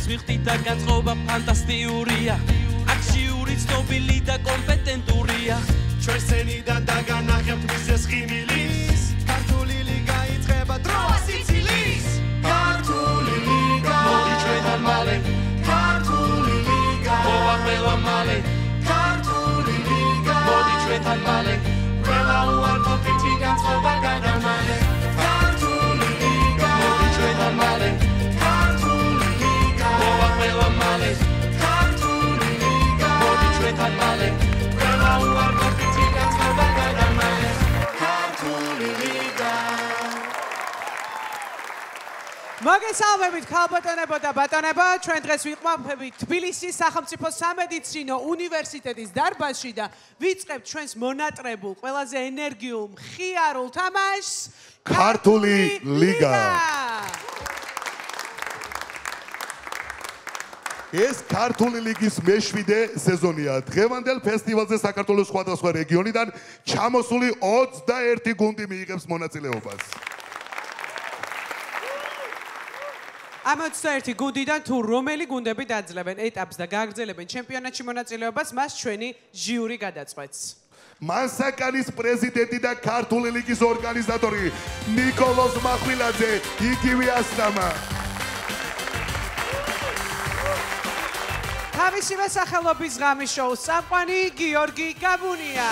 ვიხდით და განწყობა ფანტასტიურია აქ ჟიური ცნობილი და კომპეტენტურია ჩვენ სცენიდან დაგანახებთ მისეს ხიმილის ქართული ლიგა იწყება დროა სიცილის ქართული ლიგა მოდი ჩვენთან მალე ქართული ლიგა მოვა ყველა მალე ქართული ლიგა მოდი ჩვენთან მალე ყველა უარყოფ თითი განწყობა გადამალე ქართული ლიგა მოდი ჩვენთან მალე ქართული ლიგა მოვა ყველა მალე ქართული ლიგა მოდი ჩვენთან მალე ყველა უარყოფ თითი განწყობა გადამალე ქართული ლიგა მოგესალმებით ქალბატონებო და ბატონებო, ჩვენ დღეს ვიყვანებით თბილისის სახელმწიფო სამედიცინო უნივერსიტეტის დარბაზში და ვიწყებთ ჩვენს მონატრებულ, ყველაზე ენერგიულ, მხიარულ თამაშს ქართული ლიგა. ეს ქართული ლიგის მე-7 სეზონია. დღევანდელ ფესტივალზე საქართველოს სხვადასხვა რეგიონიდან ჩამოსული 21 გუნდი მიიღებს მონაწილეობას. ამ 21 გუნდიდან თუ რომელი გუნდები დაძლებენ ეტაპს და გააგრძელებენ ჩემპიონატში მონაწილეობას, მას ჩვენი ჟიური გადაწყვეტს. მანსაკანის პრეზიდენტი და ქართული ლიგის ორგანიზატორი ნიკოლოზ მახვილაძე იგივე ასტამა. თავისივე სახელობის ღამის შოუს წამყვანი გიორგი გაბუნია.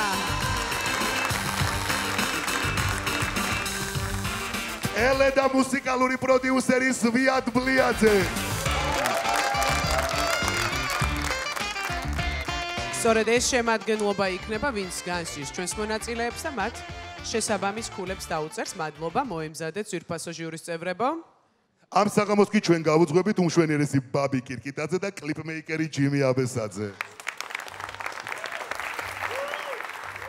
ელე და მუსიკალური პროდიუსერი ზვიად ბლიაძე. სწორედ ეს შემადგენლობა იქნება, ვინც განსჯის ჩვენს მონაწილეებს და მათ შესაბამის ქულებს დაუწერს. მადლობა, მოემზადეთ ძვირფასო ჟიურის წევრებო. ამ საღამოს კი ჩვენ გავუძღვებით უმშვენიერესი ბაბი კირკიტაძე და კლიპმეიკერი ჯიმი აბესაძე.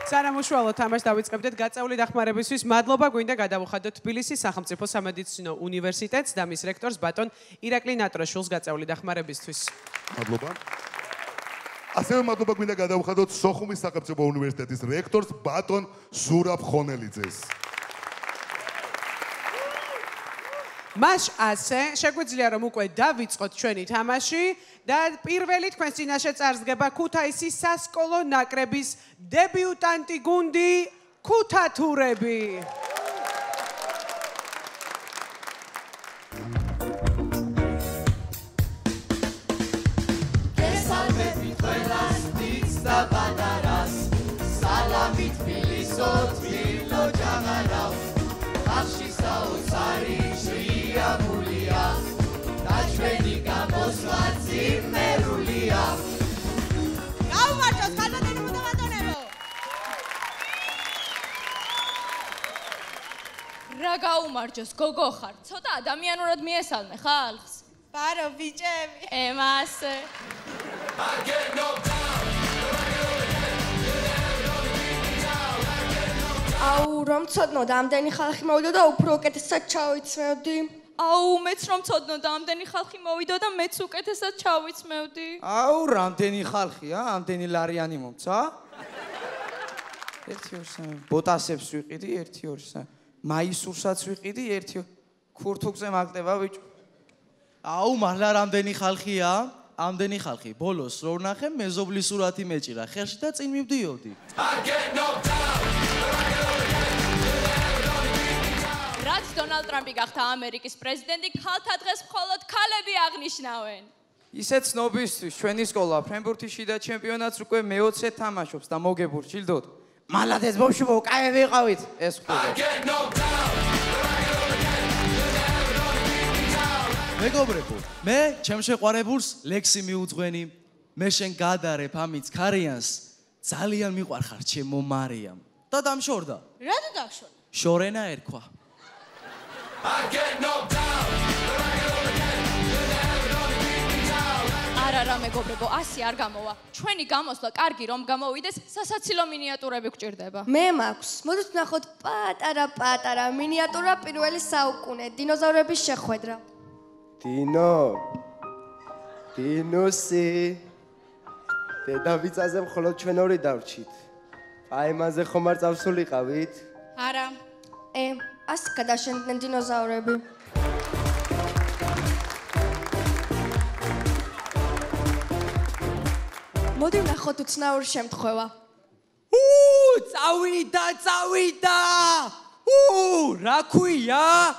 სანამ უშუალო თამაშს დავიწყებდეთ გაწეული დახმარებისთვის, მადლობა გვინდა გადავუხადოთ თბილისის სახელმწიფო სამედიცინო უნივერსიტეტს და მის რექტორს ბატონ ირაკლი ნატრაშვილს გაწეული დახმარებისთვის. მადლობა. ასევე მადლობა გვინდა გადავუხადოთ სოხუმის სახელმწიფო უნივერსიტეტის რექტორს ბატონ ზურაბ ხონელიძეს. მას ასე შეგვიძლია რომ უკვე დავიწყოთ ჩვენი თამაში და პირველი თქვენს წინაშე წარსდგება ქუთაისის სასკოლო ნაკრების დებიუტანტი გუნდი ქუთათურები. გესალმებით ყველას დიდს და პატარას სალამი თბილისო თბილო ჯაღარავ ხალხში საოცარი ჟიამულია და ჩვენი გამოსვლა ძიმერულია გაუმარჯოს ხალხო და ბატონებო რა გაუმარჯოს გოგო ხარ ცოტა ადამიანურად მიესალმე ხალხს ბარო ბიჭები ემასე აუ რომ ცოდნოდა ამდენი ხალხი მოვიდა და უფრო უკეთესად ჩავიცმევდი. აუ მეც რომ ცოდნოდა ამდენი ხალხი მოვიდა და მეც უკეთესად ჩავიცმევდი. აუ რამდენი ხალხია, ამდენი ლარიანი მომცა? 1-2-3 ბოტასებს ვიყიდი 1-2-3 მაისურსაც ვიყიდი 1 ქურთუგზე მაგდება ბიჭო. აუ მართლა რამდენი ხალხია? ამდენი ხალხი ბოლოს რო ვნახე მეზობლის სურათი მეჭირა ხელში და წინ მივდიოდი. რაც დონალდ ტრამპი გახდა ამერიკის პრეზიდენტი, ქალთა დღეს მხოლოდ ქალები აღნიშნავენ. ისეთ ცნობისთვის ჩვენი სკოლა ფრენბურთის შიდა ჩემპიონატს უკვე მე-20 თამაშობს და მოგებურ ჯილდოდ. მალადეს ბავშვო, კაი ვიყავით ეს ხდება. მეგობრებო, მე ჩემ შეყვარებულს ლექსი მიუძღვენი. მე შენ გადარებ ამიც ქარიანს, ძალიან მიყვარხარ ჩემო მარიამ. და დამშორდა. რატო დაგშორდა? შორენა ერქვა. არა მეგობრებო, ასე არ გამოვა. ჩვენი გამოსვლა კარგი რომ გამოვიდეს, სასაცილო მინიატურები გვჭირდება. მე მაქვს. მოდით ვნახოთ პატარა მინიატურა პირველი საუკუნე, დინოზავრების შეხვედრა. დინოსი. დედავიწაზე მხოლოდ ჩვენ ორი დავრჩით. პაემანზე ხომ არ წავსულიყავით? არა. ასე გადაშენდნენ დინოზავრები. მოდი ვნახოთ უცნაური შემთხვევა. წავიდა! რა ქვია?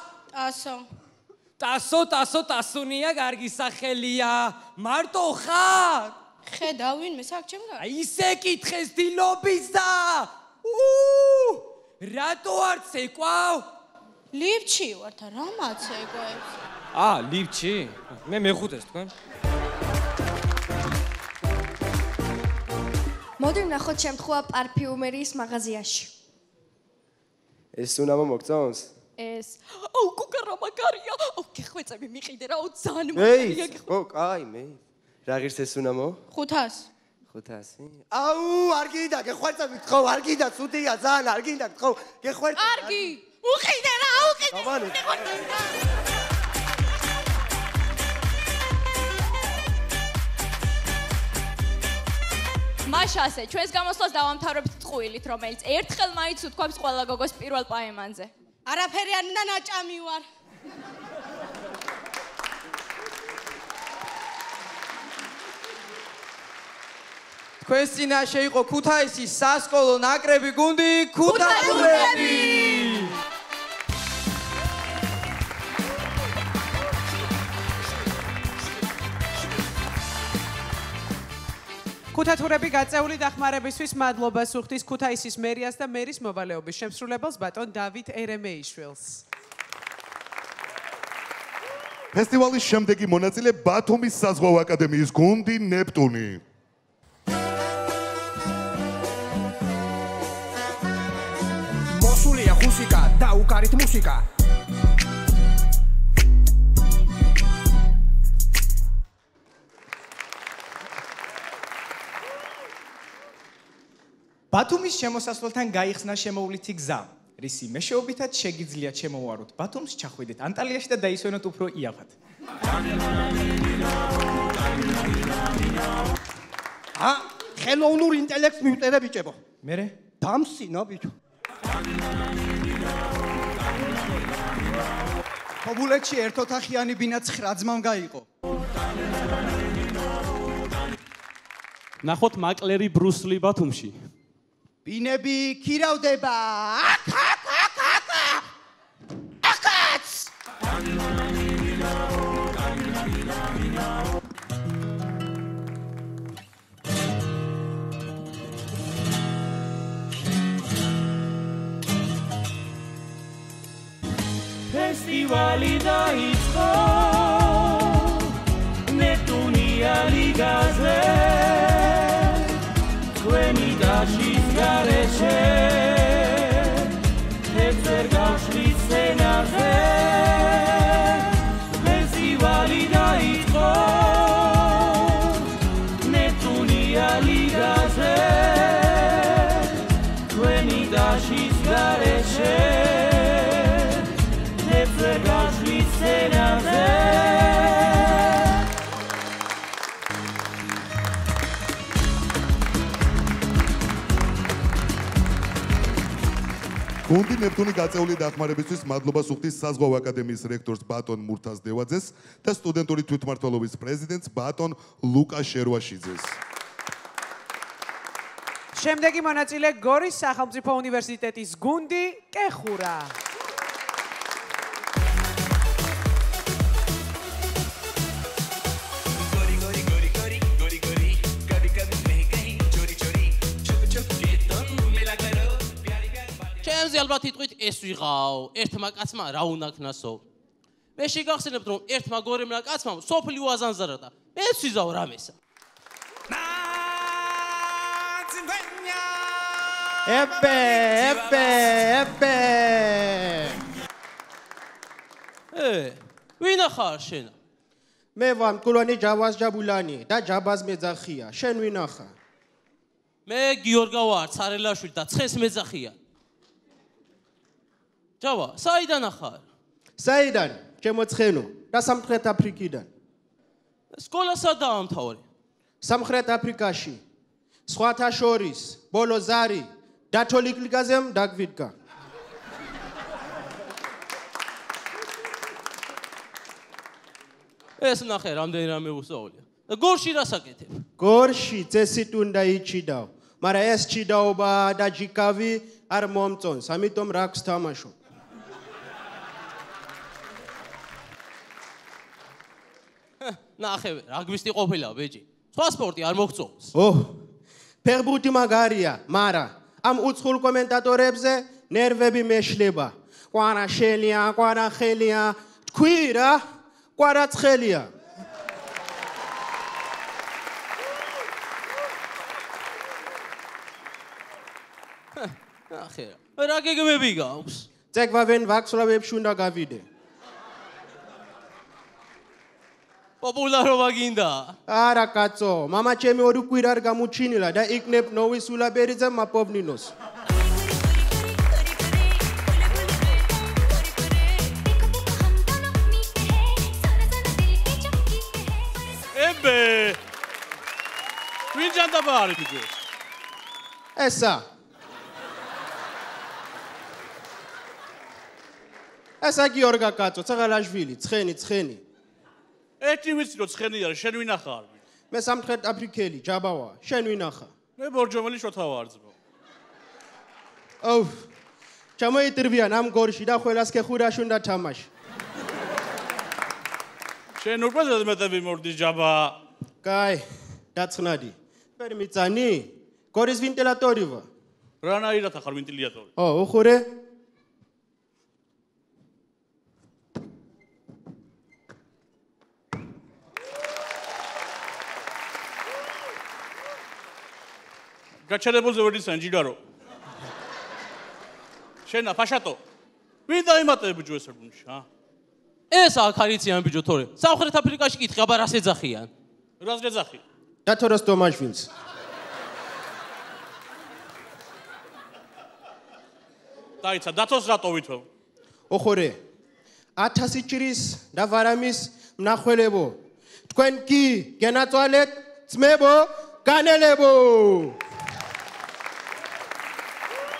ტასუნია კარგი სახელია. მარტო ხარ? ხედავ ვინმე აქ ჩემგან? ისე კითხეს დილობის და რატო არ ცეკვავ? ლიფჩი ვარ და რა მაცეკვებს? ლიფჩი? მე მეხუთეს თქვენ? მოდი ვნახოთ შემთხვევა პარფიუმერიის მაღაზიაში. ეს უნამო მოგწონს? კუკა რა მაგარია. გეხვეწები მიყიდე რა ძალიან მაგარია. კაი მე. რა ღირს ეს უნამო? 500. 500? არ გინდა გეხვეწები ხო, არ გინდა ცუდია ძალიან, არ გინდა ხო, გეხვეწები. კარგი. უყიდე რა, უყიდე. მაშასე, ჩვენს გამოსვლას დავამთავრებთ ტყუილით, რომელიც ერთხელ მაინც უთქვამს ყველა გოგოს პირველ პაემანზე. არაფერი არ მინდა ნაჭამი ვარ. თქვენს წინაშე იყო ქუთაისის სასკოლო ნაკრები გუნდი ქუთათურები. ქუთათურები გაწეული დახმარებისთვის მადლობას უხდის ქუთაისის მერიას და მერის მოვალეობის შემსრულებელს ბატონ დავით ერემეიშვილს. ფესტივალის შემდეგი მონაწილე ბათუმის საზღვაო აკადემიის გუნდი ნეპტუნი. მოსულია ხუსიკა და უკარით მუსიკა. ბათუმის შემოსასვლელთან გაიხსნა შემოვლითი გზა, რისი მეშვეობითაც შეგიძლიათ შემოვაროთ ბათუმს, ჩახვიდეთ ანტალიაში და დაისვენოთ უფრო იაფად. ხელოვნურ ინტელექტს მივწერე ბიჭებო. მერე? დამსინა ბიჭო. ხობულეთში ერთოთახიანი ბინა 9 ძმამ გაიყო. ნახოთ მაკლერი ბრუსლი ბათუმში. ბინები ქირავდება. ფესტივალი დაიწყო ნეპტუნია ლიგაზე თქვენი დაშის გარეშე თეთრ გავშლის სცენაზე ფესტივალი დაიწყო ნეპტუნია ლიგაზე თქვენი დაშის გარეშე გუნდი ნეპტუნი გაწეული დახმარებისთვის მადლობას უხდის საზღვაო აკადემიის რექტორს ბატონ მურთაზ დევაძეს და სტუდენტური თვითმმართველობის პრეზიდენტს ბატონ ლუკა შერვაშიძეს. შემდეგი მონაწილე გორის სახელმწიფო უნივერსიტეტის გუნდი კეხურა. ჩემზე ალბათ იტყვით ეს ვიღაო, ერთმა კაცმა რა უნაქნასო. მე შეგახსენებთ რომ ერთმა გორემმა კაცმა სოფლიო აზანზარდა. მეც ვიზაო რამესა. ვინა ხარ შენ? მე ვარ მკვლოვანი ჯავას ჯაბულანი და ჯაბას მეძახია. შენ ვინა ხარ? მე გიორგა ვარ, ცარელაშვილი და ცხენს მეძახია. ჯავა, საიდან ახარ? საიდან? ჩემო ცხენო და სამხრეთ აფრიკიდან. სკოლასა დაამთავრე. სამხრეთ აფრიკაში. სხვათა შორის, ბოლო ზარი დათოლიკ ლიგაზემ დაგვიდგა. ეს ნახე, რამდენი რამე უსაუბრია. გორში რასაკეთებ? გორში წესით უნდა იჩიდავ, მაგრამ ეს ჩიდაობა და ჯიკავი არ მომწონს, ამიტომ რაგს თამაშობ. ნახე, რაგბისტი ყოფილა, ბეჭი. სხვა სპორტი არ მოგწონს. ფეხბურთი მაგარია, მაგრამ ამ უცხოურ კომენტატორებზე ნერვები მეშლება. ყვარა შელია, ყვარა ხელია, თქვი რა, ყვარა ცხელია. ნახე, რა გეგმები გაქვს? წეგვავენ ვაქსლავებში უნდა გავიდე. პოპულარობა გინდა? არა კაცო, მამა ჩემი ორი კვირა არ გამოჩინილა და იქნებ ნოვის ულაბერიძე მაპოვნინოს. ებე! ვინ ჯანდაბა არის ბიჭო? ესა. ესა გიორგა კაცო, ცაღალაშვილი, ცხენი. ერთი ვიცი რომ ცხენი არის, შენ ვინახა არ? მე სამხრეთ აფრიკელი, ჯაბავა, შენ ვინახა? მე ბორჯომელი შოთა ვარ ძმო. ჩამოიტრვიან ამ გორში და ყველას ხეხურაში უნდა თამაში. შენ უკვე ზედმეტები მორდის ჯაბა. კაი, დაცხნადი. ვერ მიწანი? გორის ვენტილატორი ვარ. რანაირად ახარ ვენტილატორი? უხურე? გაჩერებულზე ვერ იციან ჯიგარო. შენა ფაშატო. ვინ დაიმატე ბიჭო ეს გუნში, ეს აქ არიციან ბიჭო თორე. სამხრეთ აფრიკაში კითხე, აბა რას ეძახიან? რას გეძახი? დათოროს ტომაშვილს. დაიცა, დათოს რატო ვითო? ოხორე. 1000 ჭრის და ვარამის მნახველებო. თქვენ კი გენაწვალეთ, ძმებო, განელებო.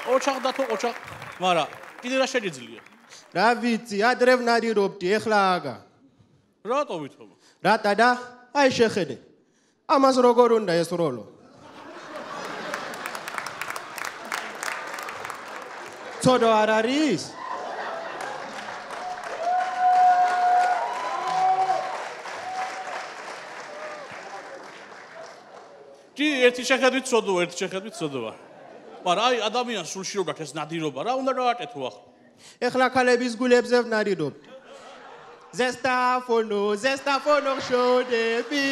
ოჩახ დათო, ოჩახ. მარა, კიდე რა შეიძლება? რა ვიცი, ადრე ვნარირობდი, ეხლა აგა. რატო ვითო? რატა და? აი შეხედე. ამას როგორ უნდა ესროლო? ცოდო არ არის? დი ერთი შეხედვით ცოდოა, ერთი შეხედვით ცოდოა. მაგრამ აი ადამიანს სულში რო გაქვს ეს ნადირობა, რა უნდა გააკეთო ახლა? ეხლა ქალების გულებზე ვნარირობდი. ზესტაფონო შოდები.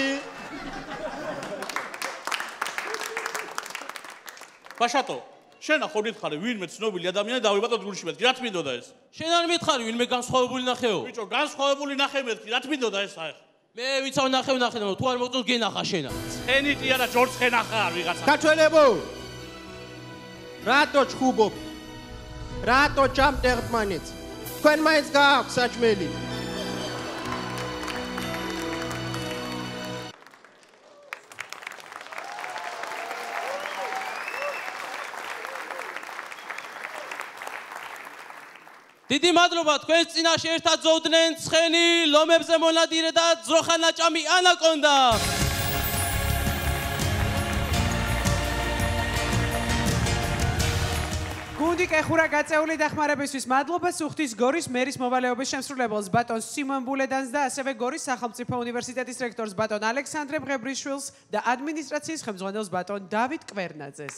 ბაშატო, შენ ახლა გითხარი ვინმე ცნობილი ადამიანი დავიბატოთ გულში მეთქი, რა თმინდოდა ეს? შენ არ მითხარი ვინმე განსხვავებული ნახეო? ბიჭო, განსხვავებული ნახე მეთქი, რა თმინდოდა ეს ახლა? მე ვიცავ ნახე და თუ არ მოგწონს გენახა შენა. ცხენი კი არა, ჯორჯ ხენახა არ ვიღაცა. გაჩვენებო. რატო ჩხუბობ? რატო ჩამტერთ მანეც? თქვენ მაინც გააქვს საჭმელი. დიდი მადლობა, თქვენს წინაშე ერთად ზოვდნენ ცხენი, ლომებზე მონადირე და ძროხანაჭამი ანაკონდა. გუნდი კეხურა გაწეული დახმარებისთვის მადლობა სუხთის გორის მერის მოვალეობის შემსრულებელს ბატონ სიმონ ბულედანს და ასევე გორის სახელმწიფო უნივერსიტეტის რექტორს ბატონ ალექსანდრე მღებრიშვილს და ადმინისტრაციის ხელმძღვანელს ბატონ დავით კვერნაძეს.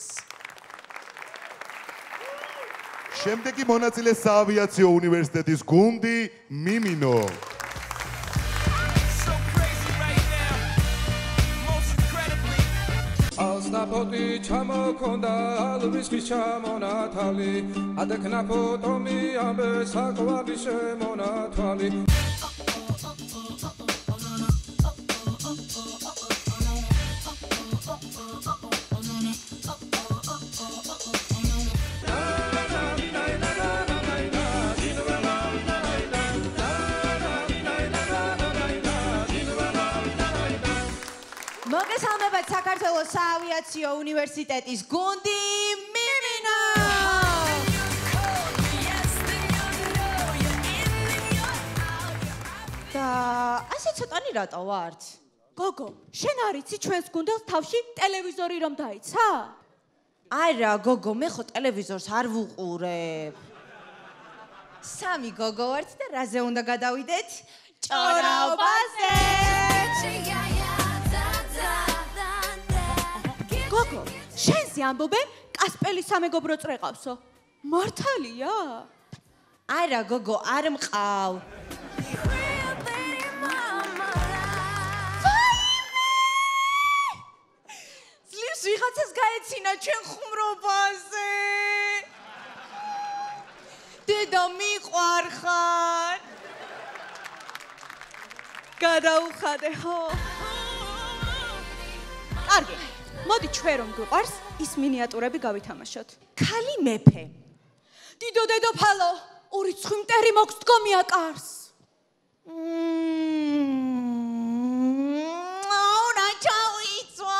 შემდეგი მონაწილე საავიაციო უნივერსიტეტის გუნდი მიმინო. ალსნაფოტი ჩამოქონდა ალვისთვის ჩამონათალი ადექნა ფოტომი ამბე საყვარი შემონათვალი მოგესალმებათ საქართველოს საავიაციო უნივერსიტეტის გუნდი მიმინო! და ასე ცოტანი რატო ვართ? გოგო, შენ არიცი ჩვენს გუნდელს თავში ტელევიზორი რომ დაიცა? აი რა, გოგო, მე ხო ტელევიზორს არ ვუყურებ. სამი გოგო ვართ და რაზე უნდა გადავიდეთ? ჭორაობაზე. გოგო, შენზე ამბობენ კასპელის სამეგობრო წრეყავსო. მართალია? აი რა, გოგო, არ მყავ. ძლივს ვიღაცას გაეცინა ჩვენ ხუმრობაზე. დედა მიყვარხარ. გადაუხადე ხო? კარგი, მოდი ჩვენ რომ გვიყვარს, ის მინიატურები გავითამაშოთ. ქალი მეფე. დიდო დედოფალო, ორი ცხვიმტერი მოქვს დგომია კარს. რა ჩავიცვა?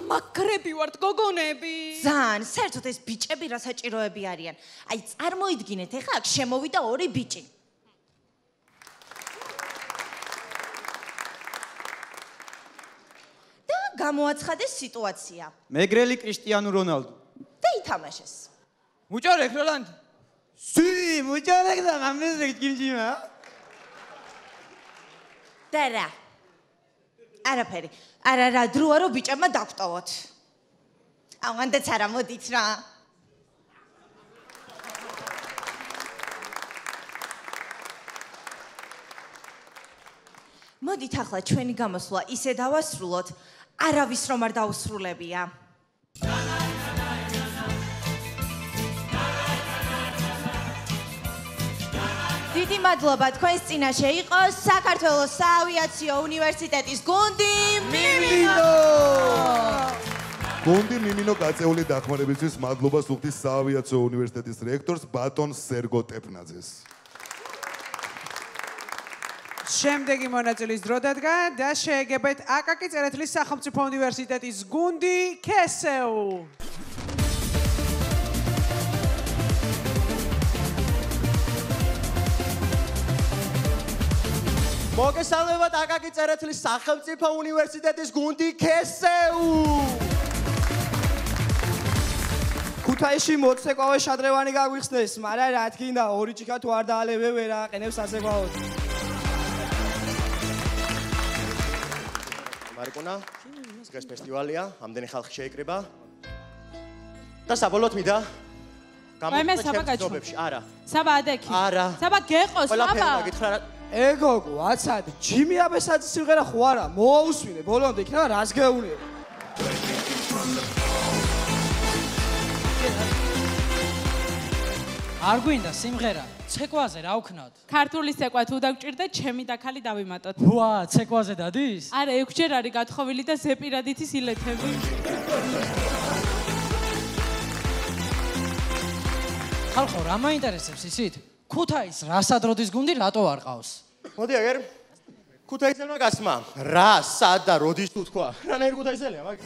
მაგრები ვართ გოგონები. ზან, საერთოდ ეს ბიჭები რა საჭიროები არიან. აი, წარმოიდგინეთ, ეხლა აქ შემოვიდა ორი ბიჭი. და გამოაცხადეს სიტუაცია. მეგრელი კრისტიანო რონალდო. და ითამაშეს. მუჭარეკ როლანდ. სი, მუჭარეკ და მამეზრეკ კიმჯიმა. და რა? არაფერი. არა რა, დროა რომ ბიჭებმა დაგვტოვოთ. ავანდაც არა მოდით რა. მოდით ახლა ჩვენი გამოსვლა ისე დავასრულოთ, არავის რომ არ დაუსრულებია. დიდი მადლობა თქვენს წინაშე იყო საქართველოს საავიაციო უნივერსიტეტის გუნდი მიმინო. გუნდი მიმინო გაწეული დახმარებისთვის მადლობას უხდის საავიაციო უნივერსიტეტის რექტორს ბატონ სერგო ტეფნაძეს. შემდეგი მონაწილის დრო დადგა და შეეგებეთ აკაკი წერეთლის სახელმწიფო უნივერსიტეტის გუნდი ქესეუ. მოგესალმებათ აკაკი წერეთლის სახელმწიფო უნივერსიტეტის გუნდი ქესეუ. ქუთაისში მოცეკვავე შადრევანი გაგვიხსნეს, მაგრამ რა თქინდა, ორი ჭიქა თუ არ დაალებე ვერ აყენებს ასეკვავოთ. მარიკონა, ეს ფესტივალია, ამდენი ხალხი შეიკრიბა. და საბოლოოდ მინდა გამოვიდეთ არა. საბა ადექი. არა. საბა გეყოს, საბა. ყველაფერი გითხრა რა. ეგოგო, აცად, ჯიმი აბესაძის სიმღერა ხო არა? მოაუსვინე, ბოლომდე იქნება რას გეუნებ. არ გვინდა სიმღერა, ცეკვაზე რა ვქნათ? ქართული ცეკვა თუ დაგჭირდეთ, ჩემი და ქალი დავიმატოთ. ვაა, ცეკვაზე დადის? არა, 6 ჯერ არის გათხოვილი და ზეპირადითის ილეთები. ხალხო, რა მაინტერესებს ისით? ქუთაის რასადროდის გუნდი რატო არ ყავს? მოდი აგერ. ქუთაისელმა გასმა, რა, სად და როდის თუ თქვა? რანაირ ქუთაისელია, მაგ.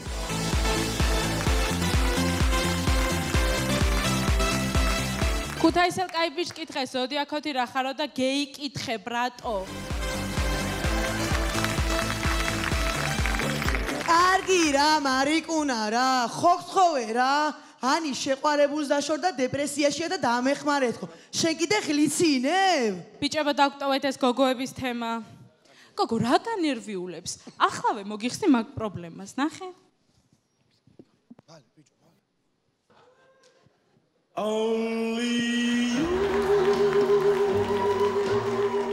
ქუთაისელ კაი ბიჭს კითხეს, ზოდიაქოთი რა ხარო და გეიკითხე, ბრატო. კარგი რა, მარიკუნა რა, ხოხთხოვე რა. ანი შეყვარებულს დაშორდა დეპრესიაშია და დამეხმარეთ ხო. შენ კიდე ხლიცინებ? ბიჭებო, დაგტოვეთ ეს გოგოების თემა. გოგო, რა განერვიულებს? ახლავე მოგიხსნი მაგ პრობლემას, ნახე. Only you.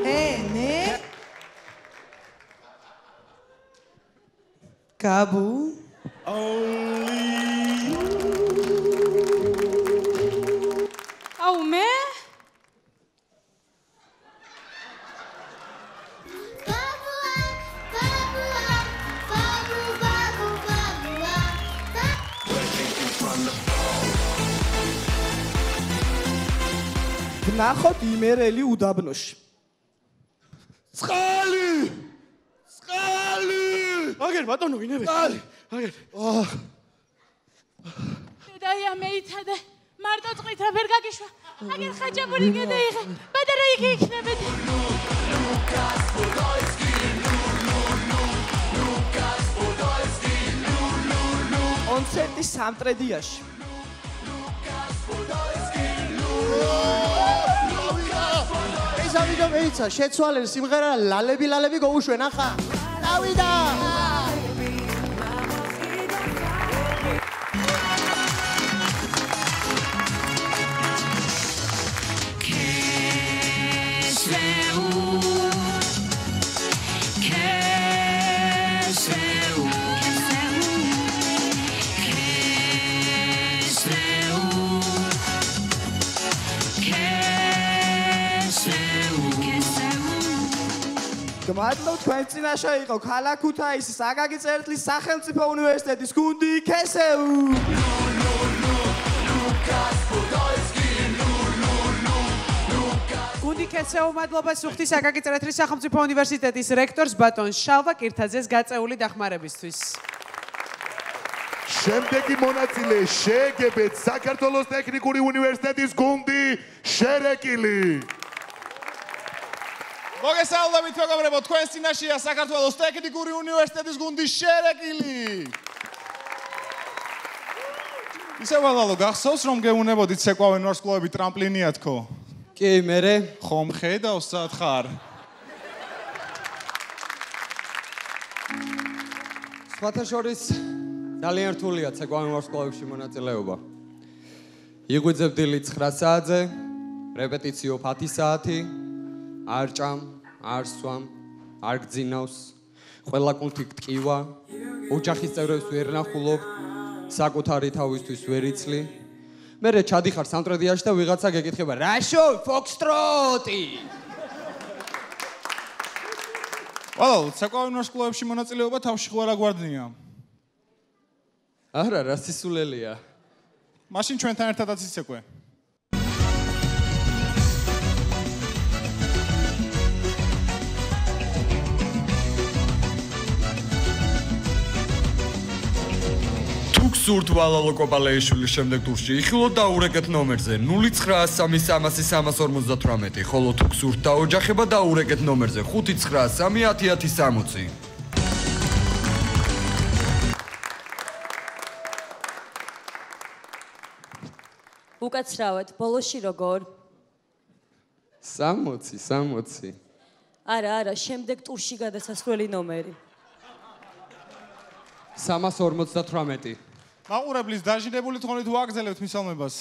Ne? Kabu. Only you. Au me? ნახოთ იმერელი უდაბნოში. წყალი! წყალი! აგერ ბატონო ვინებე? წყალი! აგერ. დედა დაია მეითადე მარტო წყითა ვერ გაგიშვა აგერ ხაჭაპური გადაიღე პატარა იგი იქნებოდი კონცერტი სამტრედიაში ეს ამიტომ მეიცა შეცვალე სიმღერა ლალები გოუშვენ ახლა დავიდა მადლობ თქვენ წინაშე იყო ქალაქ ქუთაისის აკაკი წერტლის სახელმწიფო უნივერსიტეტის გუნდი ქესეუ გუნდი ქესეუ მადლობა სუხთის აკაკი წერტლის სახელმწიფო უნივერსიტეტის რექტორს ბატონ შალვა კირთაძეს გაწეული დახმარებისთვის შემდეგი მონაწილე შეგებეთ საქართველოს ტექნიკური უნივერსიტეტის გუნდი შერეკილი მოგესალმებით მეგობრებო, თქვენს წინაშეა საქართველოს ტექნიკური უნივერსიტეტის გუნდი შერეკილი. ისე ვალალო გახსოვს რომ გეუნებოდით ცეკვავენ ვარსკვლავები ტრამპლინია თქო? კი, მერე ხომ ხედავს სათხარ. სხვათა შორის ძალიან რთულია ცეკვავენ ვარსკვლავებში მონაწილეობა. იღვიძებ დილით 9 საათზე, რეპეტიციო 10 საათი. არ ჭამ, არ სვამ, არ გძინავს, ყველა კუნთი გტკივა, ოჯახის წევრებს ვერ ნახულობ, საკუთარი თავისთვის ვერ იცლი. მერე ჩადიხარ სამტრედიაში და ვიღაცა გეკითხება, რა შოუ, ფოქსტროტი? ვალალო, ცეკვავენ ვარსკვლავებში მონაწილეობა თავში ხო არა გვარდნია? არა, რა სისულელია. მაშინ ჩვენთან ერთადაც იცეკვე. სურთ ვალალო კოპალეიშვილის შემდეგ ტურში იხილოთ და ურეკეთ ნომერზე 0933 ხოლო თუ გსურთ დაოჯახება და ურეკეთ ნომერზე 59310060. უკაცრავად, ბოლოში როგორ? 60. არა, შემდეგ ტურში გადასასვლელი ნომერი. 358. მაყურებლის დაჟინებული თხოვნით ვაგზელებთ მისალმებას.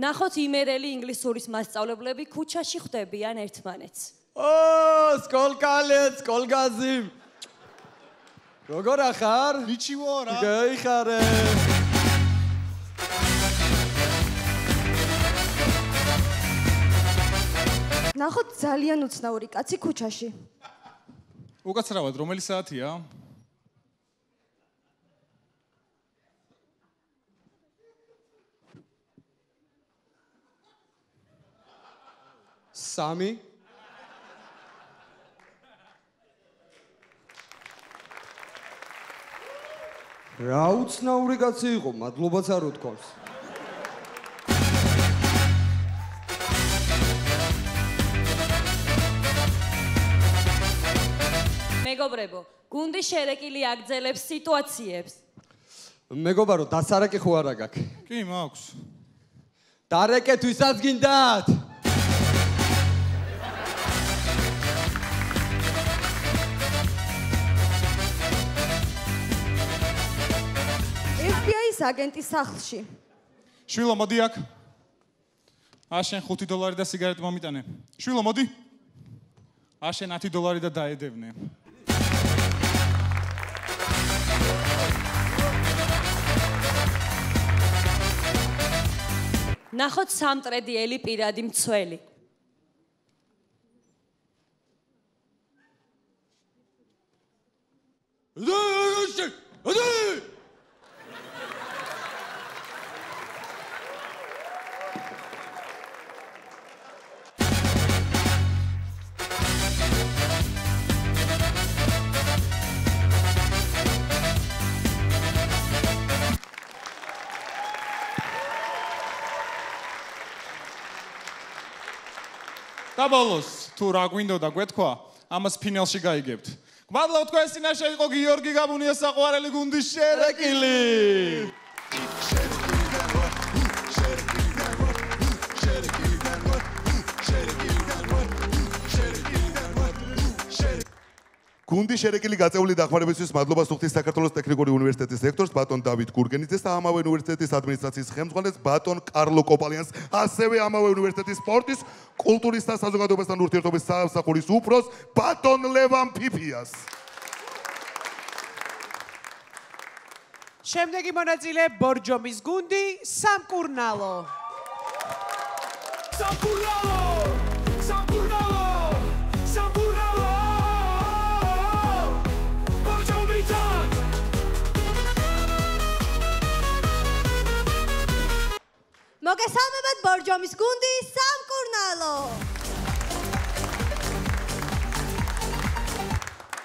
ნახოთ იმერელი ინგლისურის მასწავლებლები ქუჩაში ხვდებიან ერთმანეთს. სკოლგაზი. როგორ ახარ? ნიჩივო რა. გაიხარე. ნახოთ ძალიან უცნაური კაცი ქუჩაში. უკაცრავად, რომელი საათია? სამი. რა უცნაური კაცი იყო, მადლობაც არ უთქვამს. მეგობრებო, გუნდი შერეკილი აგრძელებს სიტუაციებს. მეგობარო, დასარეკი ხო არა გაქვს? კი, მაქვს. დარეკეთ ვისაც გინდათ? FBI-ის აგენტის სახლში. შვილო, მოდი აქ. აშენ $5 და სიგარეტი მომიტანე. შვილო, მოდი. აშენ $10 და დაედევნე. ნახოთ სამტრედიელი პირადი მცველი. საბოლოს თუ რა გვინდოდა გვეთქვა, ამას ფინალში გაიგებთ. გმადლობთ თქვენ წინაშე იყო გიორგი გაბუნიას საყვარელი გუნდის შერეკილი. გუნდი შერეკილი გაწეული დახმარებისთვის მადლობა სუხთის საქართველოს ტექნიკური უნივერსიტეტის რექტორს ბატონ დავით გურგენიძეს და ამავე უნივერსიტეტის ადმინისტრაციის ხელმძღვანელს ბატონ კარლო კოპალიანს, ასევე ამავე უნივერსიტეტის სპორტის, კულტურის და საზოგადოებასთან ურთიერთობის სამსახურის უფროს ბატონ ლევან ფიფიას. შემდეგი მონაწილე ბორჯომის გუნდი სამკურნალო. მოგესალმებათ ბორჯომის გუნდი სამკურნალო.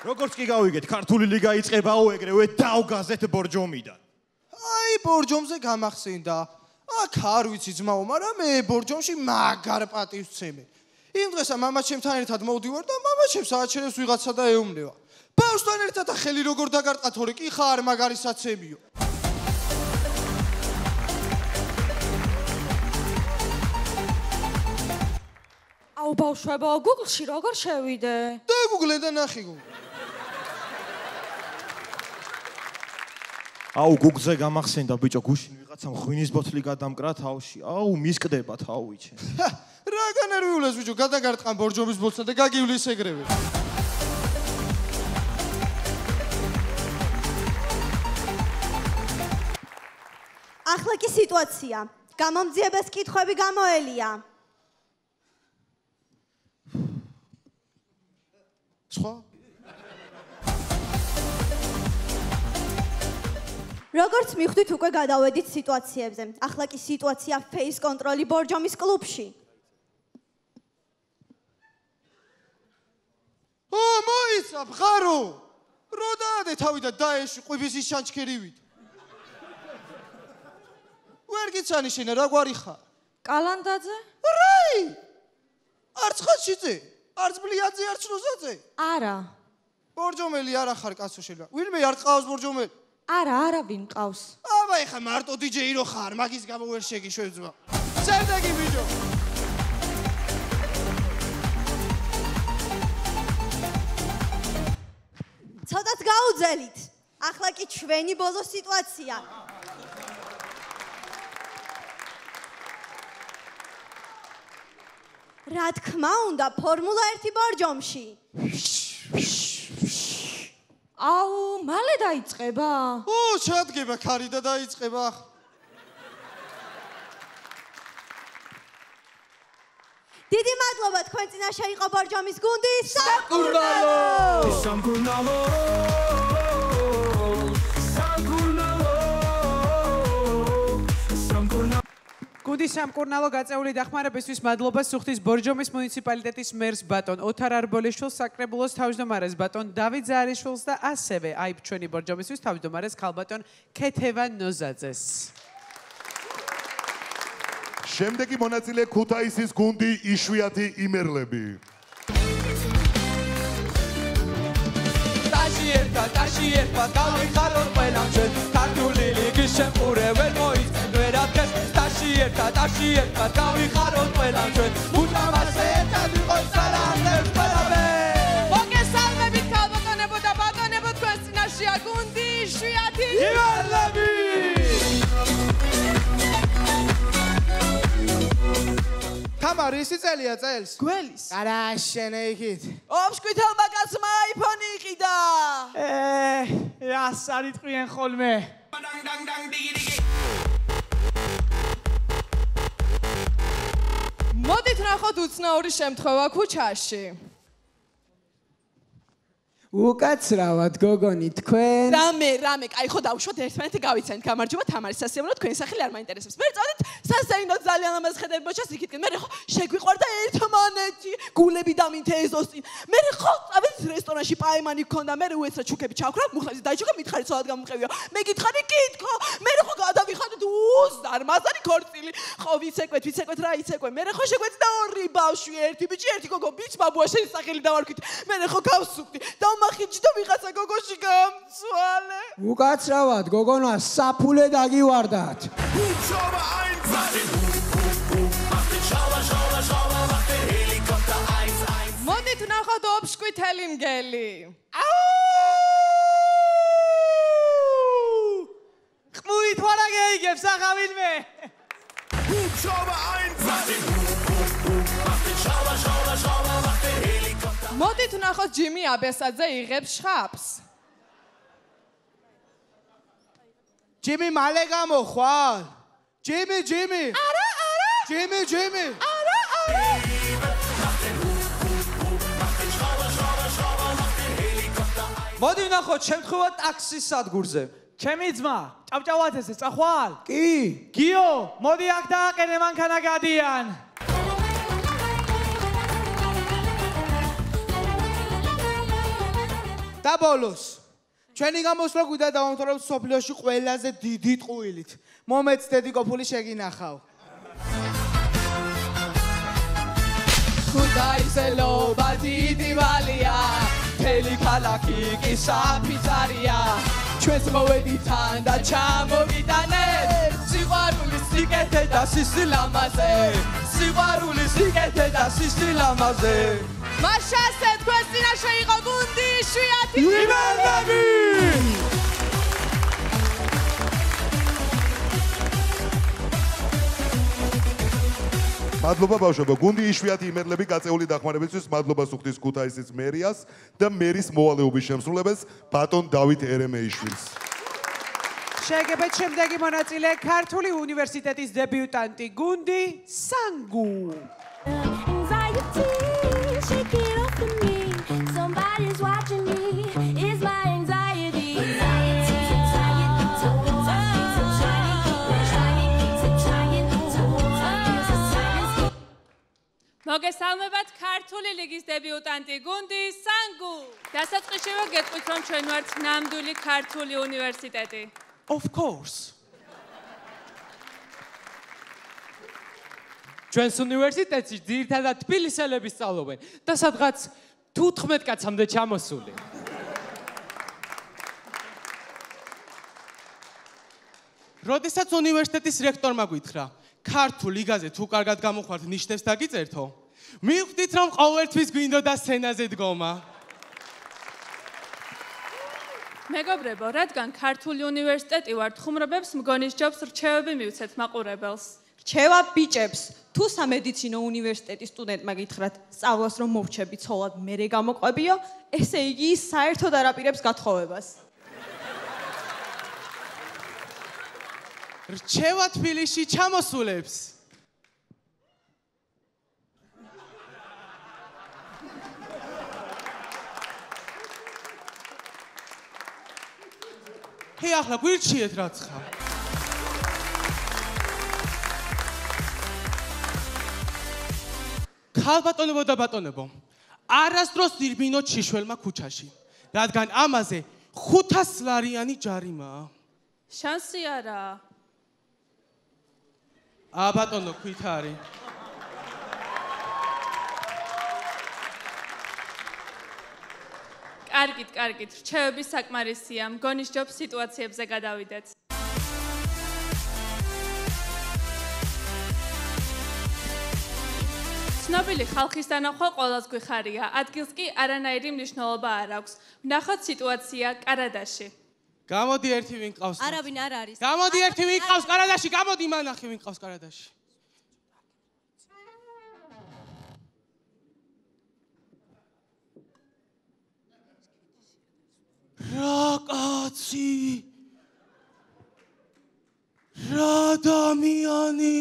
როგორც კი გავიგეთ, ქართული ლიგა იწყებაო, ეგრევე დავგაზეთ ბორჯომიდან. აი ბორჯომზე გამახსენდა. აქ არ ვიცი ძმაო, მაგრამ მე ბორჯომში მაგარ პატივს ვცემე. იმ დღესა მამაჩემთან ერთად მოვდივარ და მამაჩემს ააჩერებს ვიღაცა და ეუბნება. ბავშვთან ერთად ხელი როგორ დაგარტყა თორე კი ხარ მაგარი საცემიო. აუ ბავშვებო, Google-ში როგორ შევიდე? დაგუგლე და ნახე გულ. აუ გუგლზე გამახსენდა ბიჭო, გუშინ ვიღაცამ ღვინის ბოთლი გადამკრა თავში. აუ მისკდება თავიჩე. რა განერვიულეს ბიჭო, გადაგარტყან ბორჯომის ბოთლსა და გაგივლის ეგრევე. ახლა კი სიტუაცია. გამომძიებას კითხვები გამოელია. სხვა როგორც მიხვდით უკვე გადავედით სიტუაციებზე. ახლა კი სიტუაცია face control-ი ბორჯომის კლუბში. მოიცა ბღარო. რო დაადე თავი და დაეში ყვიბისის ჩანჩქერივით. ვერ გიცანი შენ რა გვარი ხარ? კალანდაძე? რაი? არც ხაჩიძე? არც ბლიაძე, არც როზაძე? არა. ბორჯომელი არა ხარ კაცო შენ. ვინმე არ ყავს ბორჯომელი? არა, არავინ ყავს. აბა ეხა მარტო DJ რო ხარ, მაგის გამო ვერ შეგიშვებძმა. შემდეგი ბიჭო. ცოტაც გაუძელით. ახლა კი ჩვენი ბოლო სიტუაცია. რა თქმა უნდა, ფორმულა 1 ბორჯომში. აუ, მალე დაიწყება? ჩადგება ქარი და დაიწყება. დიდი მადლობა, თქვენ წინაშე იყო ბორჯომის გუნდი სამკურნალო. სამკურნალო. გუნდი სამკურნალო გაწეული დახმარებისთვის მადლობა სუხთის ბორჯომის მუნიციპალიტეტის მერს ბატონ ოთარ არბოლიშვილს, საკრებულოს თავმჯდომარეს ბატონ დავით ზარიშვილს და ასევე აი ჩვენი ბორჯომისთვის თავმჯდომარეს ქალბატონ ქეთევან ნოზაძეს. შემდეგი მონაწილე ქუთაისის გუნდი იშვიათი იმერლები. ტაში ერთად გავიხაროთ ყველამ ჩვენ ქართული ლიგის შემყურე ვერ მოიწევთ ვერაფერს ტაში ერთად გავიხაროთ ყველამ ჩვენ უთამაშე ერთად ვიყოთ სალამებს ყველაფერს მოგესალმებით ქალბატონებო და ბატონებო, თქვენ წინაშეა გუნდი იშვიათი იმერლები. თამარი ისი წელია წელს? გველის. არა შენე იქით. ოფშკვითელმა კაცმა აიფონი იყიდა. რას არიტყვიან ხოლმე? მოდით ნახოთ უცნაური შემთხვევა ქუჩაში. უკაცრავად გოგონი თქვენ. რამე, კაი ხო დავუშვათ ერთმანეთი გავიცანით. გამარჯობა თამარის სასიამოვნო, თქვენი სახელი არ მაინტერესებს. მე წავედით სასეინოდ ძალიან ამას ხედები მოჩას იქითკენ. მე ხო შეგვიყვარდა ერთმანეთი, გულები დამინთე ეზოსინ. მე ხო წავედით რესტორანში პაემანი გქონდა, მე უეცრად ჩუქები ჩავქრა, მუხლები დაიჩუქა, მითხარი ცოლად გამომყევია. მე გითხარი კითხო, მე ხო გადავიხადეთ უზარ მასარი ქორწილი ხო ვიცეკვეთ რა იცეკვე მე ხო შეგვეცდა ორი ბავშვი ერთი ბიჭი ერთი გოგო ბიჭ ბაბუა შენი სახელი დავარქვით მე ხო გავსუქდი დავმახიჭი და ვიღაცა გოგოში გამცვალე უკაცრავად გოგონა საფულე დაგივარდათ მოდით ნახოთ ოფშკვითელი მგელი ყმურით ვარა გეიგებს ახავილმე მოდით ნახოთ ჯიმი აბესაძე იღებს შხაპს ჯიმი მალე გამოხვალ ჯიმი არა ჯიმი მოდი ვნახოთ შემთხვევა ტაქსის სადგურზე ჩემი ძმა ჭავჭავაძეზე წახვალ კი გიო მოდი აქ დააყენე მანქანა გადიან და ბოლოს ჩვენი გამოსვლა გვიდა დავამთავრებთ სოფლიოში ყველაზე დიდი ტყუილით მომეც დედიკოფული შეგინახავ ქუთაისელობა დიდი ვალია მთელი ქალაქი კი საფიცარია ჩვენს მოვედითან და ჩამოვიტანეთ სიყვარულის სიკეთე და სისილამაზე სიყვარულის სიკეთე და სისილამაზე მაშასე თქვენს წინაშე იყო გუნდი იშვიათი იმერლები მადლობა ბავშვებო, გუნდი იშვიათი იმერლები გაწეული დახმარებისთვის მადლობა სუხთის ქუთაისის მერიას და მერის მოვალეობის შემსრულებელს ბატონ დავით ერემეიშვილს. შეგებეთ შემდეგი მონაწილე ქართული უნივერსიტეტის დებიუტანტი გუნდი სანგუ. მოგესალმებათ ქართული ლიგის დებიუტანტი გუნდი სანგუ. დასაწყისშივე გეტყვით რომ ჩვენ ვართ ნამდვილი ქართული უნივერსიტეტი. Of course. ჩვენს უნივერსიტეტში ძირითადად თბილისელები სწავლობენ და სადღაც 15 კაცამდე ჩამოსული. როდესაც უნივერსიტეტის რექტორმა გითხრა ქართულ ლიგაზე თუ კარგად გამოხვართ ნიშნებს დაგიწერთო. მივხვდით რომ ყოველთვის გვინდოდა სცენაზე დგომა. მეგობრებო, რადგან ქართული უნივერსიტეტი ვართ, ხუმრობებს მგონის ჯობს რჩევები მივცეთ მაყურებელს. რჩევა ბიჭებს, თუ სამედიცინო უნივერსიტეტის სტუდენტმა გითხრათ, სწავლას რომ მოვჩები ცოლად მერე გამოყვებიო, ესე იგი ის საერთოდ არ აპირებს გათხოვებას. რჩევა თბილისში ჩამოსულებს. ჰე ახლა გვირჩიეთ რაცხა. ქალბატონებო და ბატონებო, არასდროს ირბინოთ შიშველმა ქუჩაში, რადგან ამაზე 500 ლარიანი ჯარიმაა. შანსი არაა. ბატონო, ქვით არის. კარგით, რჩევები საკმარისია, მგონის ჯობს სიტუაციებზე გადავიდეთ. ცნობილი ხალხის დანახვა ყველას გვიხარია, ადგილს კი არანაირი მნიშვნელობა არ აქვს. ვნახოთ სიტუაცია კარადაში. გამოდი ერთი ვინ ყავს. არავინ არ არის. გამოდი ერთი ვინ ყავს კარადაში, გამოდი მანახი ვინ ყავს კარადაში. რა კაცი რა ადამიანი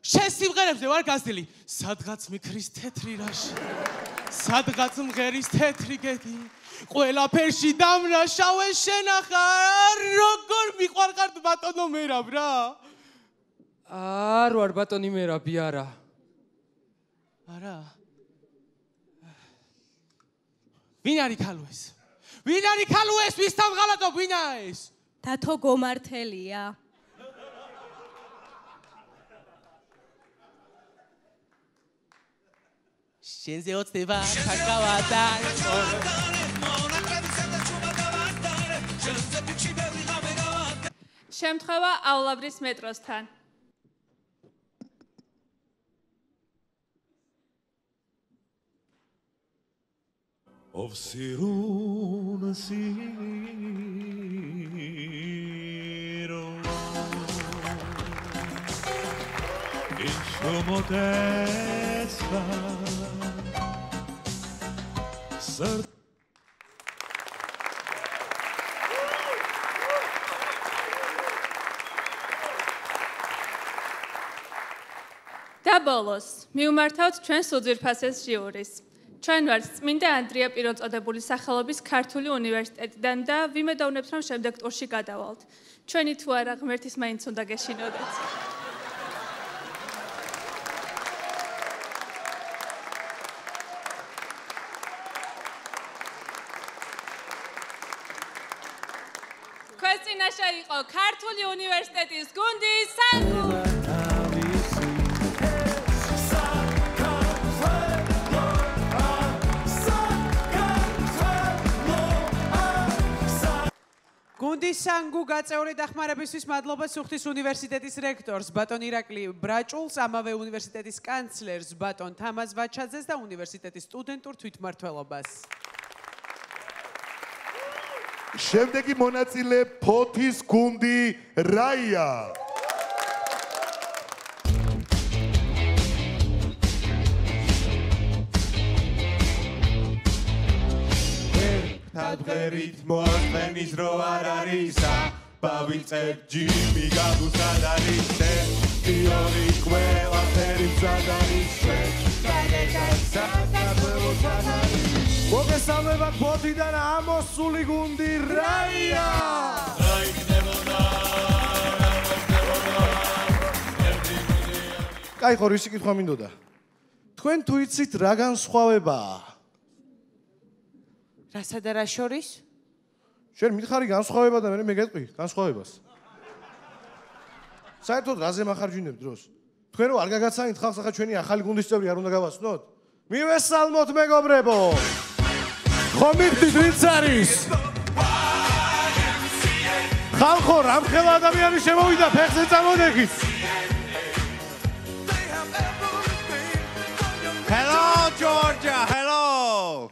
შენ სიმღერებზე ვარ გაზრდილი სადღაც მიქრის თეთრი რაში სადღაც მღერის თეთრი გედი ყველაფერში დამრაშავე შენახა როგორ მიყვარხართ ბატონო მერაბ რა არ ვარ ბატონი მერაბი არა არა ვინ არის ქალო ეს ვინ არის ქალო ეს ვის თავღალატო ვინა ეს დათო გომართელია შენზე ოცნება თაკავა და შემთხვევა აულაბრის მეტროსთან. Of sirun siro Ishomotesva Sir და ბოლოს მივმართავთ ჩვენს უძვირფასეს ჟიურის. ჩვენ ვართ წმინდა ანდრია პიროწოდებული სახელობის ქართული უნივერსიტეტიდან და ვიმედოვნებთ, რომ შემდეგ ტურში გადავალთ. ჩვენი თუ არა ღმერთის მაინც უნდა გეშინოდეთ. თქვენ წინაშე იყო ქართული უნივერსიტეტის გუნდი სანგუ. გუნდის სანგუ გაწეული დახმარებისთვის მადლობა სუხთის უნივერსიტეტის რექტორს ბატონ ირაკლი ბრაჭულს, ამავე უნივერსიტეტის კანცლერს ბატონ თამაზ ვაჩაძეს და უნივერსიტეტის სტუდენტურ თვითმმართველობას. შემდეგი მონაწილე ფოთის გუნდი რაია. თადღერით მოახმენის რო არ არისა ბავილწებ ჯიმი გაგუსად არის ტიორი ყველაფერი მზად არის მოგესალმებათ ფოთიდან ამოსული გუნდი რაია კაი ხო რისი კითხვა მინდოდა თქვენ თუ იცით რა განსხვავებაა რასა და რა შორის? შენ მითხარი განსხვავება და მე მეგეტყვი განსხვავებას. საერთოდ რაზე მახარჯინებ დროს? თქვენ რო არ გაგაცანით ხალხს ახლა ჩვენი ახალი გუნდის წევრი არ უნდა გავასწნოთ? მივესალმოთ მეგობრებო. ხო მიგდით ვინც არის? ხალხო რამხელა ადამიანი შემოვიდა ფეხზე წამოდექით. Hello Georgia, hello.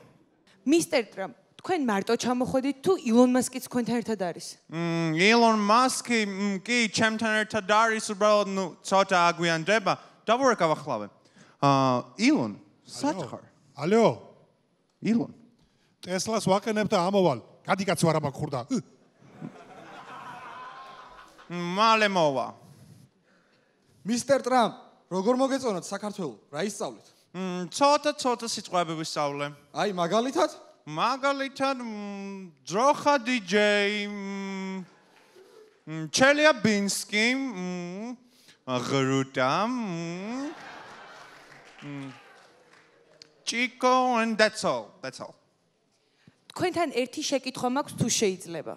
მისტერ ტრამპ, თქვენ მარტო ჩამოხვედით თუ ილონ მასკიც თქვენთან ერთად არის? ილონ მასკი კი ჩემთან ერთად არის, უბრალოდ ნუ ცოტა აგვიანდება. დავურეკავ ახლავე. ილონ, სად ხარ? ალო. ილონ. ტესლას ვაყენებ და ამოვალ. გადი კაცო არა მაქვს ხურდა. მალე მოვა. მისტერ ტრამპ, როგორ მოგეწონათ საქართველოს? რა ისწავლეთ? ცოტა სიტყვები ვისწავლე. აი, მაგალითად? მაგალითად, ძროხა DJ, ჩელიაბინსკი, ღრუტა, Chico and that's all. თქვენთან ერთი შეკითხვა მაქვს თუ შეიძლება.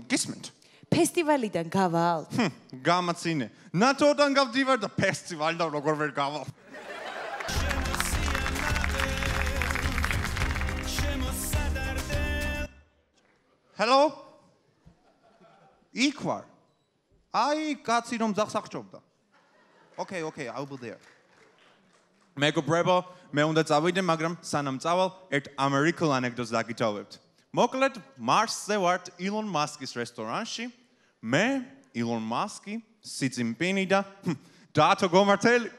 გისმენთ. ფესტივალიდან გავალ? გამაცინე. ნატოდან გავდივარ და ფესტივალიდან როგორ ვერ გავალ. Hello? იქვარ. აი, კაცი რომ ძაღს აღჭობდა. Okay, I'll be there. მეგობრებო, მე უნდა წავიდე, მაგრამ სანამ წავალ, ერთ ამერიკულ ანეკდოტს დაგიტოვებთ. მოკლედ, მარსზე ვართ ილონ მასკის რესტორანში. მე, ილონ მასკი, სი წინპინი და დათო გომართელი.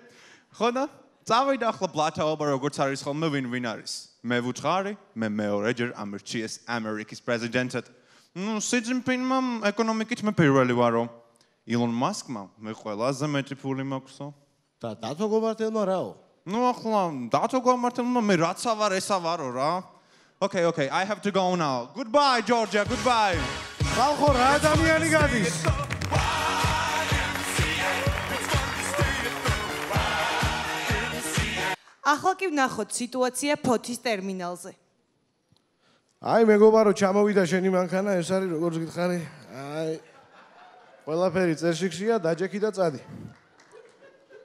ხო და? წავიდა ახლა ბლათაობა როგორც არის ხოლმე ვინ არის. მე ვუთხარი, მე მეორეჯერ ამერჩიეს ამერიკის პრეზიდენტად. სი წინპინმა ეკონომიკით მე პირველი ვარო. ილონ მასკმა მე ყველაზე მეტი ფული მაქვსო. და დათო გომართელმა რაო? ახლა დათო გომართელმა მე რაცა ვარ ესა ვარო რა. Okay, I have to go now. Goodbye, Georgia, goodbye. ხალხო, რა ადამიანი გადის? ახლა კი ვნახოთ სიტუაცია ფოთის ტერმინალზე. აი, მეგობარო, ჩამოვიდა შენი მანქანა, ეს არის როგორც გითხარი. აი, ყველაფერი წერშიქშია, დაჯექი და წადი.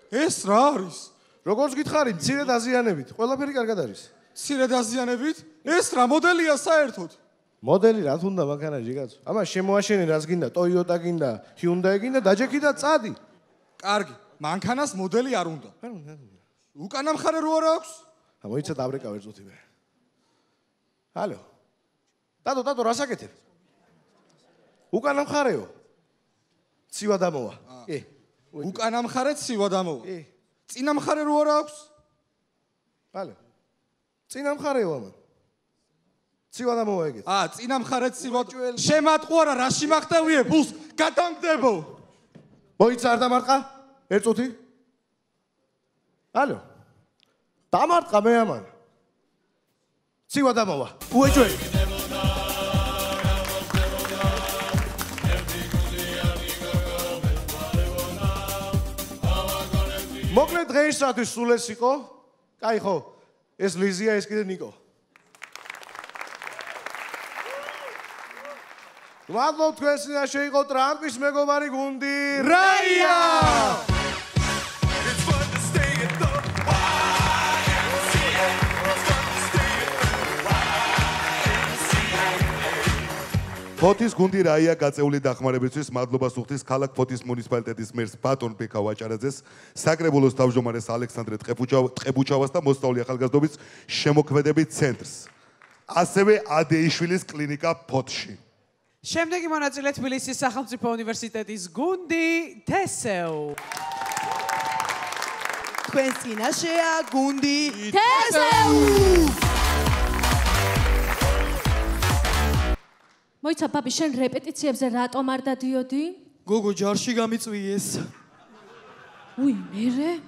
ეს რა არის? როგორც გითხარი, მცირე დაზიანებით, ყველაფერი კარგად არის. მცირე დაზიანებით? ეს რა მოდელია საერთოდ? მოდელი რა თუნდა მანქანაში კაცო? ამას შემოაშენე რას გინდა? Toyota გინდა, Hyundai გინდა, დაჯექი და წადი. კარგი, მანქანას მოდელი არ უნდა. უკანა მხარე რო არ აქვს? მოიცა დაბრეკა ვერ წუთიმე. ალო. დადო, რას აკეთებ? უკანა მხარეო. ცივა დამოვა. უკანა მხარე ცივა დამოვა. წინა მხარე რო არ აქვს? ალო. წინა მხარეო ამან. ცივა დამოვა ეგეთ. წინა მხარე ცივა. შემატყუ არა, რაში მახტევიე? ფულს გადამგდებო. მოიცა არ დამარტყა? ერთ წუთი? ალო. დამარტყა მე ამან. ცივა დამოვა. უეჯველი. მოკლედ დღეისათვის სულ ეს იყო. კაი ხო? ეს ლიზია, ეს კიდე ნიკო. მადლობ თქვენს წინაშე იყო ტრამპის მეგობარი გუნდი რაია. ფოთის გუნდი რაია გაწეული დახმარებისთვის მადლობას უხდის ქალაქ ფოთის მუნიციპალიტეტის მერს ბატონ ბექა ვაჭარაძეს, საკრებულოს თავმჯდომარეს ალექსანდრე ტყეპუჩავას და მოსწავლე ახალგაზრდობის შემოქმედებით ცენტრს. ასევე ადეიშვილის კლინიკა ფოთში. შემდეგი მონაწილე თბილისის სახელმწიფო უნივერსიტეტის გუნდი თესეუ. თქვენ წინაშეა გუნდი თესეუ. მოიცა ბაბი, შენ რეპეტიციებზე რატომ არ დადიოდი? გოგო ჯარში გამიწვიეს. უი, მერე?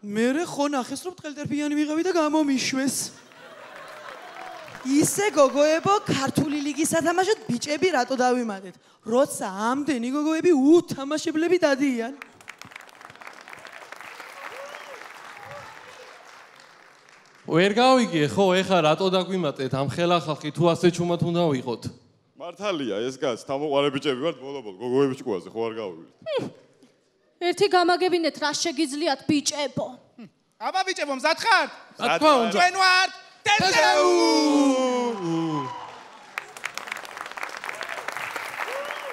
მერე ხო ნახეს რომ ტყელტერფიანი ვიღები და გამომიშვეს. ისე გოგოებო, ქართული ლიგის სათამაშოდ ბიჭები რატო დავიმატეთ? როცა ამდენი გოგოები უთამაშებლები დადიან. ვერ გავიგე ხო, ეხა რატო დაგვიმატეთ ამ ხელა ხალხი თუ ასე ჩუმად უნდა ვიყოთ? მართალია ეს კაც, თამოყარე ბიჭები ვართ ბოლო-ბოლო, გოგოები ჭკუაზე ხო არ გავივიდეთ. ერთი გამაგებინეთ რა შეგიძლიათ ბიჭებო. აბა ბიჭებო, მზად ხართ? რა თქმა უნდა. ჩვენ ვართ თესეუ.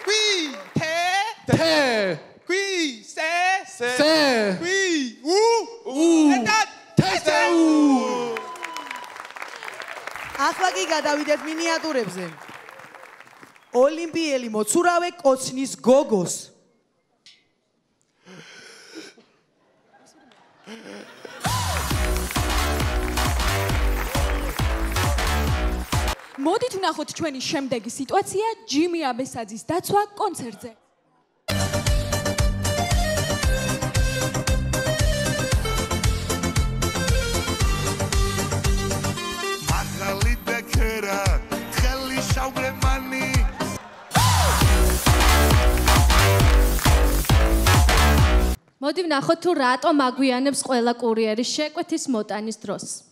ვი თე ვი სე ვი ერთად თესეუ. ახლა კი გადავიდეთ მინიატურებზე. ოლიმპიელი მოცურავე კოცნის გოგოს. მოდით ვნახოთ ჩვენი შემდეგი სიტუაცია ჯიმი აბესაძის დაცვა კონცერტზე. მაღალი ბეკერა, ხელი შავლემანი. მოდი ვნახოთ თუ რატომ აგვიანებს ყველა კურიერის შეკვეთის მოტანის დროს.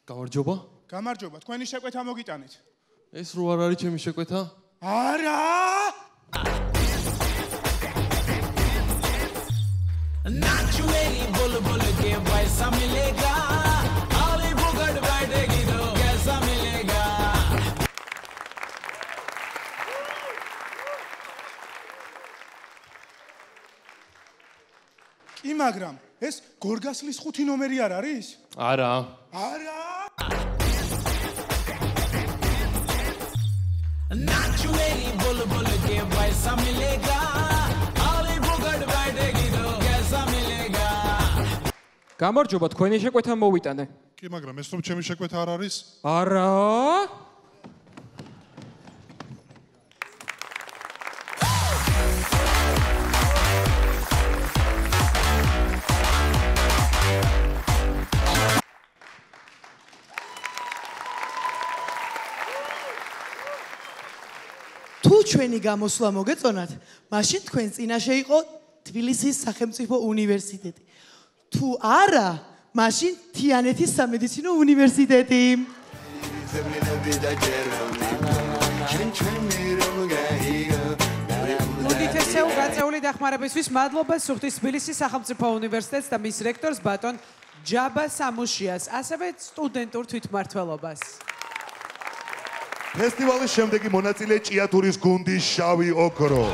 გამარჯობა. გამარჯობა, თქვენი შეკვეთა მოგიტანეთ. ეს რო არ არის ჩემი შეკვეთა? არა! नाचुएगी बोल बोल के पैसा मिलेगा आली फुकट बैठेगी तो कैसा मिलेगा კი მაგრამ ეს გორგასლის 5 ნომერი არ არის? არა. არა! नाचुएगी बोल बोल के पैसा मिलेगा आली फुकट बैठेगी तो कैसा मिलेगा გამარჯობა, თქვენი შეკვეთა მოვიტანე. კი, მაგრამ ეს რომ ჩემი შეკვეთა არ არის? არა. თუ ჩვენი გამოსვლა მოგეწონათ, მაშინ თქვენ წინაშე იყო თბილისის სახელმწიფო უნივერსიტეტი. თუ არა, მაშინ თიანეთის სამედიცინო უნივერსიტეტი. მოდით ესეულ გაწეული დახმარებისთვის მადლობა სუხთის თბილისის სახელმწიფო უნივერსიტეტს და მის რექტორს ბატონ ჯაბა სამუშიას, ასევე სტუდენტურ თვითმმართველობას. ფესტივალის შემდეგი მონაწილე ჭიათურის გუნდი შავი ოქრო.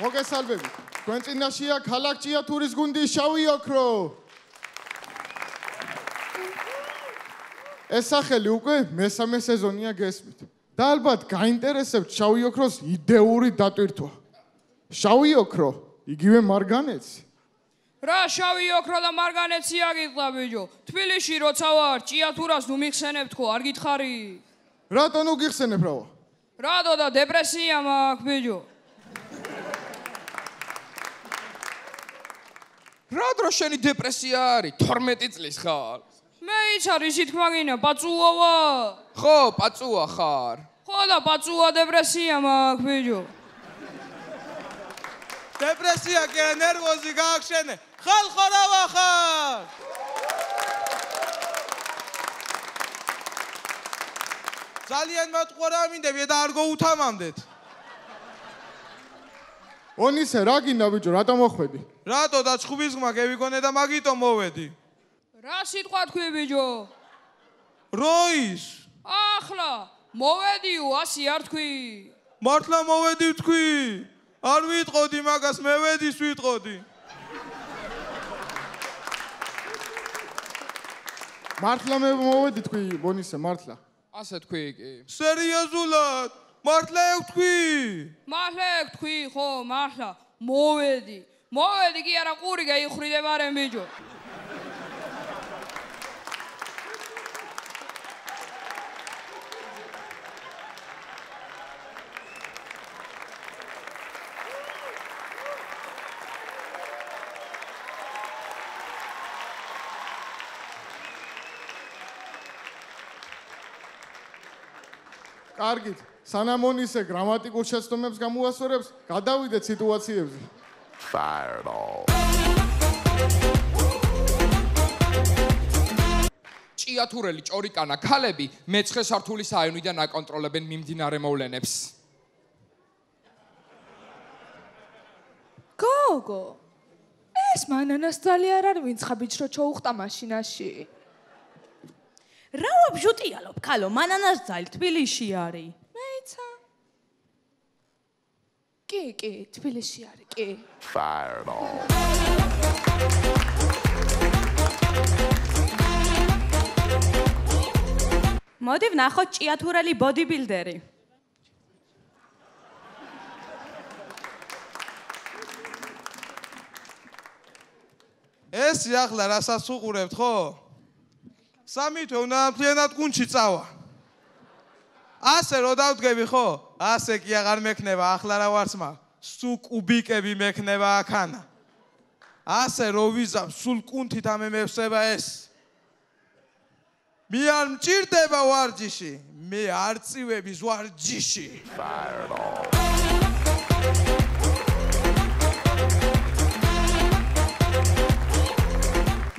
მოგესალმებით. თქვენ წინაშია ქალაქ ჭიათურის გუნდი შავი ოქრო. ეს სახელი უკვე მესამე სეზონია გესმით. და ალბათ გაინტერესებთ შავი ოქროს იდეური დატვირთვა. შავი ოქრო, იგივე მარგანეცი. რა შავი ოქრო და მარგანეცი აგიტყვა ბიჭო? თბილისში როცა ვარ, ჭიათურას ნუ მიხსენებთ ხო, არ გითხარი? რატო ნუ გიხსენებ რავა? რატო და დეპრესია მაქვს ბიჭო? რა დრო შენი დეპრესია არის? 12 წლის ხარ? მე იცარ ისიც მაგინა, პაწუა ვარ. ხო, პაწუა ხარ. ხო და პაწუა დეპრესია მაქვს ბიჭო. დეპრესია კი არა, ნერვოზი გააგშენე. ხალხო რა ვახარ? ძალიან მათყურა მინდები და არ გოუთამამდეთ. ონისე რა გინდა ბიჭო, რატო მოხვედი? რატო და ჩხუბის ღმა გევიგონე და მაგიტომ მოვედი. რა სიტყვა თქვი ბიჭო? როის? ახლა მოვედიო, ასე არ თქვი. მართლა მოვედი თქვი? არ ვიტყოდი მაგას, მე ვედის ვიტყოდი. მართლა მე მოვედი თქვი, ონისე, მართლა. ასე თქვი კი. სერიოზულად? მართლა ეგ თქვი? მართლა ეგ თქვი, ხო, მართლა. მოვედი. მოვედი კი არა, ყური გაიხრიდებარენ ბიჭო. კარგით, სანამ ონისე გრამატიკულ შეცდომებს გამოასწორებს, გადავიდეთ სიტუაციებზე. Fireball. ჭიათურელი ჭორიკანა ქალები მე-9 სართულის აივნიდან აკონტროლებენ მიმდინარე მოვლენებს. გოგო, ეს მანანას ძალი არ არის, ვინც ხაბიჭრო ჩოუხტა მაშინაში. რა ვაბჟუტიალობ, ქალო, მანანას ძალი თბილისში არის. მეიცა. კი, თბილისში არის, კი. Fireball. მოდი ვნახოთ ჭიათურელი ბოდიბილდერი. ეს ახლა რასაც უყურებთ, ხო? სამი თვე უნდა მთლიანად გუნდში წავა. ასე რო დავდგები, ხო? ასე კი აღარ მექნება, ახლა რა ვარცმა? სულ კუბიკები მექნება აქანა. ასე რო ვიზამ, სულ კუნთით ამემევსება ეს. მე არ მჭირდება ვარჯიში, მე არ წივების ვარჯიში.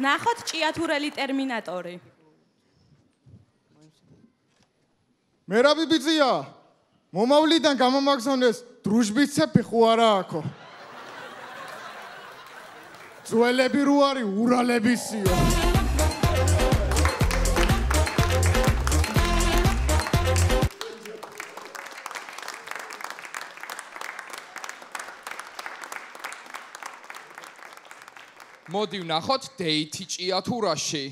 ნახოთ ჭიათურელი ტერმინატორი. მე რა ბიბიძია? მომავლიდან გამომაგზავნეს დრუჟბის ცეფი ხო არა აქო? ძველები რო არის ურალებისიო. მოდი ვნახოთ დეითი ჭიათურაში.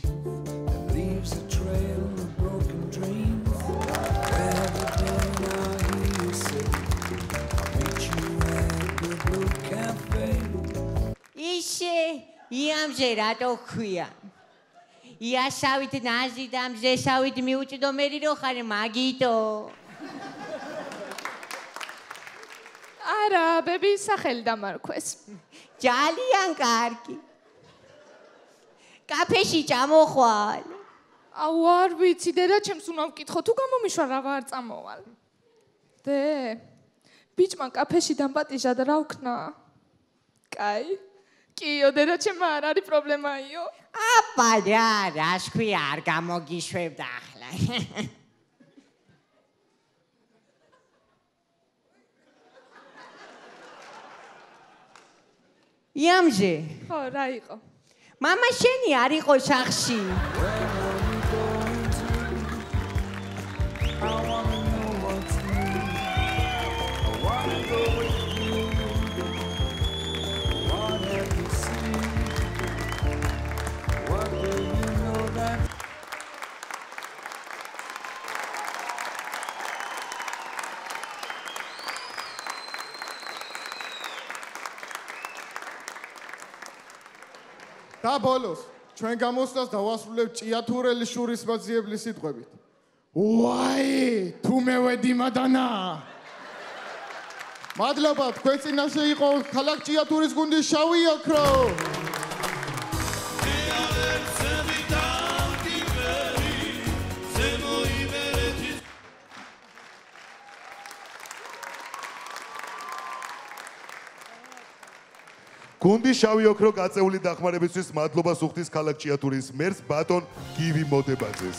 ისე იამზე რატო ქვია? იასავით ნაზი და მზესავით მიუჭდომერი რო ხარ მაგიტო. არა, ბების სახელი დამარქვეს. ძალიან კარგი. კაფეში ჩამოხვალ. აუ არ ვიცი, დედა ჩემს უნდა ვკითხო, თუ გამომიშვა რა ვარ წამოვალ. დე, ბიჭმა კაფეში დამპატიჟა და რა ვქნა? კაი. კიო, დედაჩემ არ არის პრობლემაიო. აპადა, რას ქვია, არ გამოგიშვებდა ახლა. იამჟე. ხო, რა იყო? მამა შენი არ იყო სახში. და ბოლოს ჩვენ გამოსვლას დავასრულებ ჭიათურელი შურის მაძიებლის სიტყვებით. უაი, თუ მე ვედი მადანა. მადლობა, თქვენ წინაშე იყო ქალაქ ჭიათურის გუნდის შავი ოქრო. გუნდის შავი ოქრო გაწეული დახმარებისთვის მადლობა სუხთის ქალაქ ჭიათურის მერს ბატონ გივი მოდებაძეს.